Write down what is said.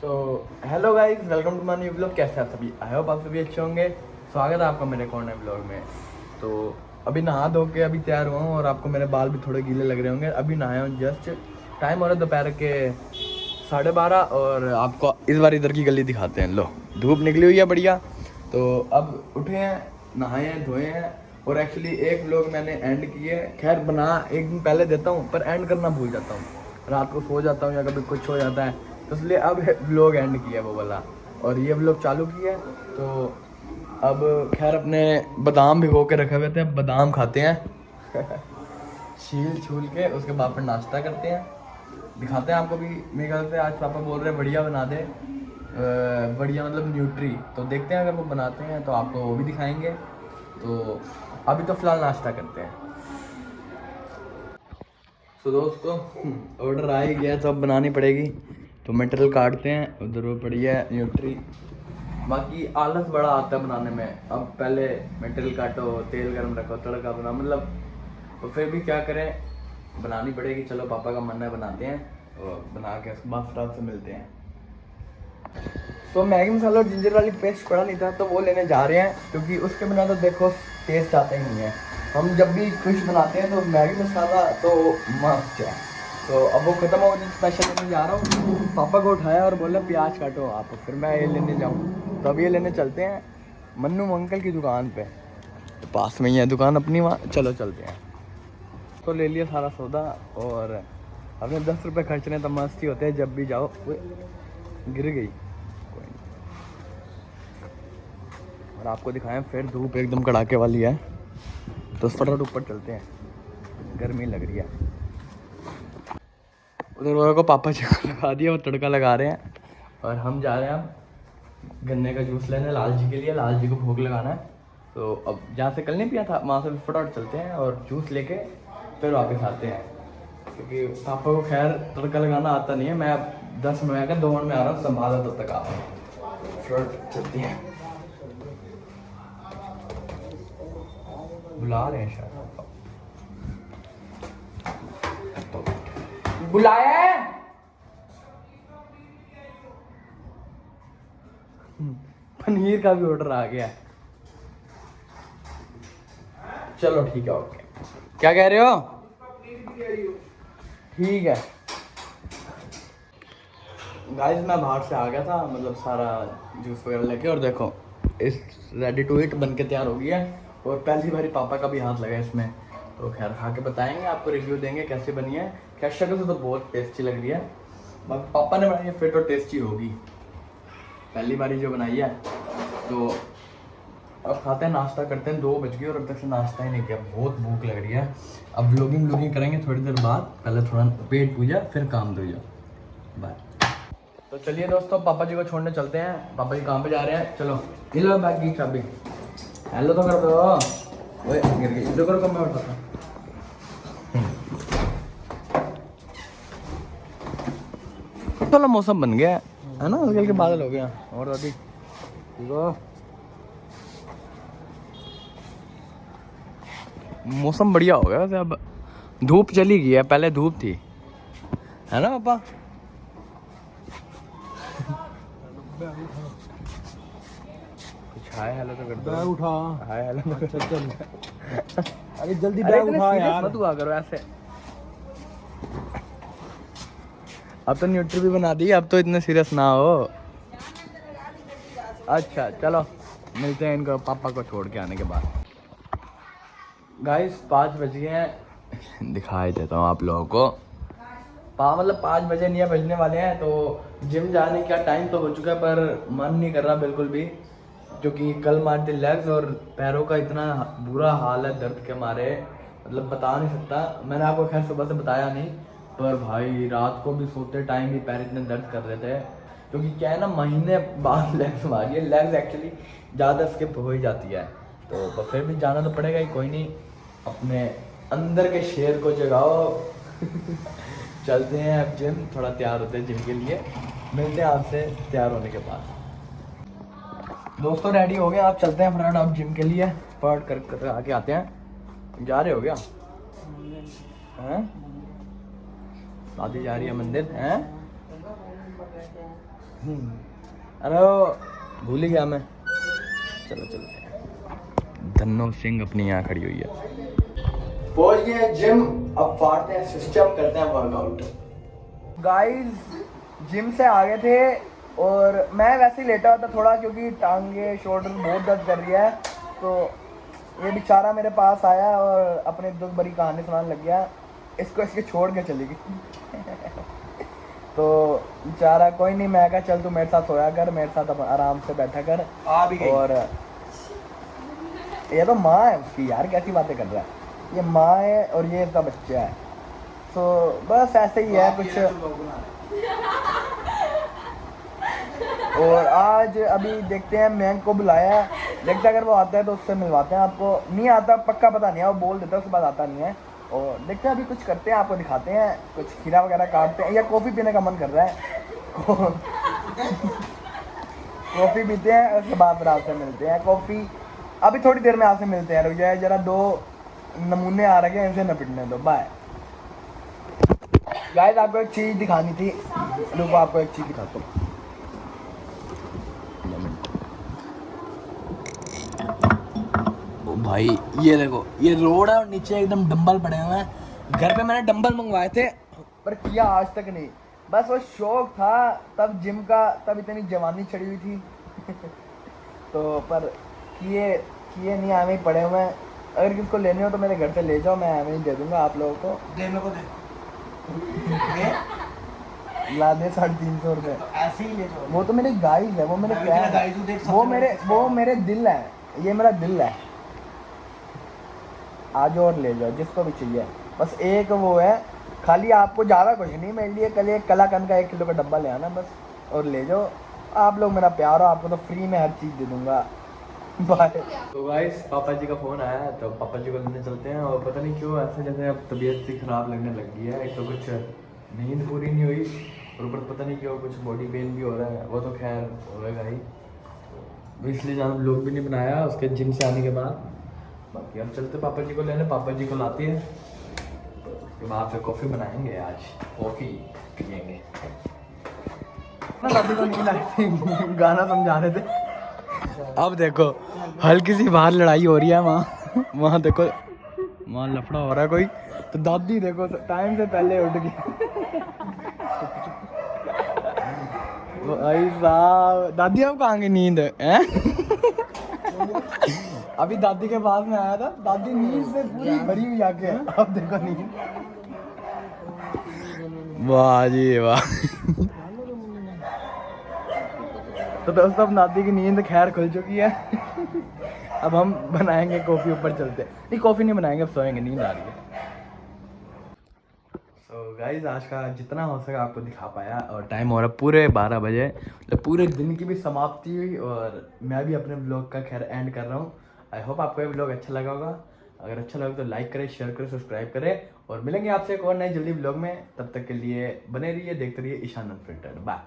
So hello guys, welcome to my new blog. कैसे आप सभी? आई होप आप सभी अच्छे होंगे। स्वागत है आपका मेरे कॉर्नर ब्लॉग में। तो अभी नहा धो के अभी तैयार हुआ हूँ और आपको मेरे बाल भी थोड़े गीले लग रहे होंगे। अभी नहाया हूँ, जस्ट टाइम हो रहा है दोपहर के 12:30 और आपको इस बार इधर की गली दिखाते हैं। लो, धूप निकली हुई है बढ़िया। तो अब उठे हैं, नहाए हैं, धोए हैं और एक्चुअली एक व्लॉग मैंने एंड किए। खैर बना एक दिन पहले देता हूँ पर एंड करना भूल जाता हूँ, रात को सो जाता हूँ या कभी कुछ हो जाता है, तो इसलिए अब व्लॉग एंड किया वो वाला और ये व्लॉग चालू किया। तो अब खैर अपने बादाम भिगो के रखे हुए थे, अब बादाम खाते हैं छील छूल के उसके बाद फिर नाश्ता करते हैं, दिखाते हैं आपको भी। मेरे ख्याल से आज पापा बोल रहे हैं बढ़िया बना दे, बढ़िया मतलब न्यूट्री। तो देखते हैं अगर वो बनाते हैं तो आपको वो भी दिखाएंगे। तो अभी तो फिलहाल नाश्ता करते हैं। तो दोस्तों ऑर्डर आ ही गया तो अब बनानी पड़ेगी। तो मटेरियल काटते हैं, उधर वो पड़ी है न्यूट्री। बाकी आलस बड़ा आता है बनाने में। अब पहले मटेरियल काटो, तेल गरम रखो, तड़का बना, मतलब तो फिर भी क्या करें, बनानी पड़ेगी। चलो पापा का मन है बनाते हैं और बना के उसके बाद फिर आपसे मिलते हैं। तो मैगी मसाला और जिंजर वाली पेस्ट पड़ा नहीं था तो वो लेने जा रहे हैं, क्योंकि उसके बिना तो देखो टेस्ट आता ही नहीं है। हम जब भी कुछ बनाते हैं तो मैगी मसाला तो मस्त है। तो अब वो ख़त्म हो गया, स्पेशल लेने जा रहा हूँ। पापा को उठाया और बोला प्याज काटो आप, फिर मैं ये लेने जाऊँ। तो अब ये लेने चलते हैं मन्नू अंकल की दुकान पे। तो पास में ही है दुकान अपनी, वहाँ चलो चलते हैं। तो ले लिया सारा सौदा और हमने 10 रुपये खर्चने तो मस्त ही होते हैं जब भी जाओ। गिर गई और आपको दिखाएं फिर धूप एकदम कड़ाके वाली है, तो फटाफट ऊपर चलते हैं, गर्मी लग रही है। उधर वालों को पापा जी को लगा दिया, वो तड़का लगा रहे हैं और हम जा रहे हैं अब गन्ने का जूस लेने लाल जी के लिए। लाल जी को भोग लगाना है। तो अब जहाँ से कल नहीं पिया था वहाँ से फटाफट चलते हैं और जूस लेके फिर वापस आते हैं, क्योंकि पापा को खैर तड़का लगाना आता नहीं है। मैं अब 10 मिनट का 2 मिनट में आ रहा हूँ, संभाला तब तक आप फटाफट चलते हैं। बुला रहे हैं शायद, बुलाया है। पनीर का भी ऑर्डर आ गया। चलो ठीक है, ओके। क्या कह रहे हो? ठीक है गाइस, मैं बाहर से आ गया था, मतलब सारा जूस वगैरह लेके, और देखो इस रेडी टू ईट बन के तैयार हो गया है। और पहली बारी पापा का भी हाथ लगा इसमें, तो खैर खा के बताएंगे आपको, रिव्यू देंगे कैसे बनी है। खैर शक्ल से तो बहुत टेस्टी लग रही है, बाकी पापा ने बनाई है फिर तो टेस्टी होगी, पहली बारी जो बनाई है। तो अब खाते हैं, नाश्ता करते हैं। 2 बज गए और अब तक से नाश्ता ही नहीं किया, बहुत भूख लग रही है। अब व्लॉगिंग करेंगे थोड़ी देर बाद, पहले थोड़ा पेट पूजा फिर काम दूजा। बाय। तो चलिए दोस्तों, पापा जी को छोड़ने चलते हैं। पापा जी काम पे जा रहे हैं, चलो। ये लो बैग की चाबी। हेलो तो कर दो। ओए गिर गई, इधर करो, कम मैं उठाता हूँ। चलो मौसम बन गया है ना, हल्के हल्के बादल हो गया और अभी मौसम बढ़िया हो गया वैसे। अब धूप चली गई है, पहले धूप थी, है ना पापा? कुछ हाय हेलो तो कर दो। बैग उठा। हाय हेलो तो अच्छा चल, अरे जल्दी अरे बैग इतने उठा सीरियस यार। मत हुआ करो ऐसे। अब तो न्यूट्री भी बना दी, अब तो इतने सीरियस ना हो। अच्छा चलो, मिलते हैं इनको पापा को छोड़ के आने के बाद। गाइस 5 बज गए हैं, दिखाई देता हूँ आप लोगों को। मतलब 5 बजे नहीं है, बजने वाले हैं। तो जिम जाने का टाइम तो हो चुका है पर मन नहीं कर रहा बिल्कुल भी, क्योंकि कल मार दी लेग्स और पैरों का इतना बुरा हाल है दर्द के मारे, मतलब बता नहीं सकता। मैंने आपको खैर सुबह से बताया नहीं, पर भाई रात को भी सोते टाइम भी पैर इतने दर्द कर रहे थे, क्योंकि क्या है ना, महीने बाद लेग्स मारी है। लेग्स एक्चुअली ज़्यादा स्किप हो ही जाती है, तो फिर भी जाना तो पड़ेगा ही, कोई नहीं। अपने अंदर के शेर को जगाओ चलते हैं अब जिम, थोड़ा तैयार होते हैं जिम के लिए। मिलते हैं आपसे तैयार होने के बाद। दोस्तों रेडी हो गए, आप चलते हैं फटाफट आप जिम के लिए, फटाफट कर आके आते हैं। जा रहे हो क्या? हैं? दादी जा रही है मंदिर हैं? अरे भूल ही गया मैं। चलो चलो, धन्नो सिंह अपनी यहाँ खड़ी हुई है। पहुंच गए जिम, अब फाड़ते हैं सिस्टम, करते हैं वर्कआउट। गाइस जिम से आ गए थे और मैं वैसे ही लेटा हुआ था थोड़ा, क्योंकि टांगे शोल्डर बहुत दर्द कर रही है। तो ये बेचारा मेरे पास आया और अपने दुख भरी कहानी सुनाने लग गया। इसको इसके छोड़ के चली गई। तो बेचारा कोई नहीं, मैं कहा चल तू मेरे साथ सोया कर, मेरे साथ अब आराम से बैठा कर। आ भी गई। और ये तो माँ है उसकी, यार कैसी बातें कर रहा है। ये माँ है और ये इसका बच्चा है। तो बस ऐसे ही है कुछ। और आज अभी देखते हैं, मैं को बुलाया है, देखते हैं अगर वो आता है तो उससे मिलवाते हैं आपको। नहीं आता पक्का पता नहीं है, वो बोल देता है उसके बाद आता नहीं है। और देखते हैं अभी कुछ करते हैं, आपको दिखाते हैं, कुछ खीरा वगैरह काटते हैं, या कॉफ़ी पीने का मन कर रहा है। कॉफ़ी पीते हैं, उसके बाद फिर आपसे मिलते हैं। कॉफ़ी अभी थोड़ी देर में आपसे मिलते हैं। रुक जाए जरा, 2 नमूने आ रखे हैं, इनसे निपटने दो। बाय गाइस, आपको एक चीज़ दिखानी थी, रुको आपको एक चीज़ दिखाता हूँ। ओ भाई ये देखो, ये रोड है और नीचे एकदम डंबल पड़े हुए हैं। घर पे मैंने डंबल मंगवाए थे पर किया आज तक नहीं। बस वो शौक था तब जिम का, तब इतनी जवानी चढ़ी हुई थी। तो पर किए किए नहीं, आवे ही पड़े हुए हैं। अगर किसको लेने हो तो मेरे घर से ले जाओ, मैं आवे ही दे दूंगा आप लोगों को। दे मेरे को दे। ला दे 350 रुपये। ऐसे ही ले जाओ। वो तो मेरे गाइस है, वो मेरे मैं भी फैन तेरा है, गाइस हूँ, देख, वो सबसे मेरे बड़ा वो मेरे दिल है, ये मेरा दिल है। आज और ले जाओ जिसको भी चाहिए। बस एक वो है, खाली आपको ज़्यादा कुछ नहीं, मेरे लिए कल एक कलाकंद का 1 किलो का डब्बा ले आना बस, और ले जाओ। आप लोग मेरा प्यार हो, आपको तो फ्री में हर चीज़ दे दूंगा। बाय। तो गाइस पापा जी का फ़ोन आया है, तो पापा जी को लेने चलते हैं। और पता नहीं क्यों ऐसे जैसे अब तबीयत सी ख़राब लगने लग गई है। एक तो कुछ नींद पूरी नहीं हुई, और ऊपर पता नहीं क्यों कुछ बॉडी पेन भी हो रहा है। वो तो खैर होगा ही, तो इसलिए ज़्यादा ब्लॉग भी नहीं बनाया उसके जिम से आने के बाद। बाकी अब चलते पापा जी को लेने, पापा जी को लाती है, तो उसके बाद फिर कॉफ़ी बनाएंगे। आज कॉफ़ी पियेंगे। दादी को नींद आई थी, गाना समझा रहे थे। अब देखो हल्की सी बाहर लड़ाई हो रही है वहाँ, वहाँ देखो वहाँ लफड़ा हो रहा है कोई। तो दादी देखो टाइम से पहले उठ गई। भाई साहब, दादी अब कहाँ गई नींद है? अभी दादी के पास में आया था, दादी नींद से पूरी भरी हुई आके है। अब देखो नींद। वाह जी वाह। तो दोस्तों अब दादी की नींद खैर खुल चुकी है। अब हम बनाएंगे कॉफ़ी, ऊपर चलते। नहीं कॉफ़ी नहीं बनाएंगे, अब सोएंगे, नींद आ रही है। तो गाइज आज का जितना हो सका आपको दिखा पाया, और टाइम हो रहा पूरे 12 बजे, तो पूरे दिन की भी समाप्ति हुई। और मैं भी अपने ब्लॉग का खैर एंड कर रहा हूँ। आई होप आपको ये ब्लॉग अच्छा लगा होगा। अगर अच्छा लगा तो लाइक करें, शेयर करें, सब्सक्राइब करें, और मिलेंगे आपसे एक और नए जल्दी ब्लॉग में। तब तक के लिए बने रहिए, देखते रहिए ईशान अनफिल्टर्ड। बाय।